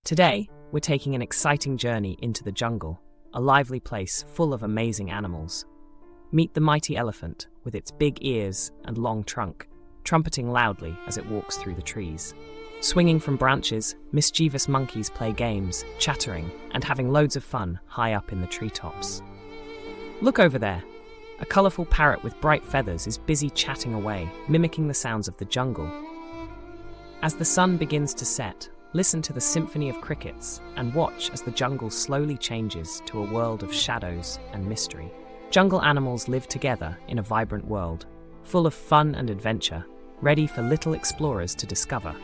Today, we're taking an exciting journey into the jungle, a lively place full of amazing animals. Meet the mighty elephant with its big ears and long trunk, trumpeting loudly as it walks through the trees. Swinging from branches, mischievous monkeys play games, chattering and having loads of fun high up in the treetops. Look over there. A colourful parrot with bright feathers is busy chatting away, mimicking the sounds of the jungle. As the sun begins to set, listen to the symphony of crickets and watch as the jungle slowly changes to a world of shadows and mystery. Jungle animals live together in a vibrant world, full of fun and adventure, ready for little explorers to discover.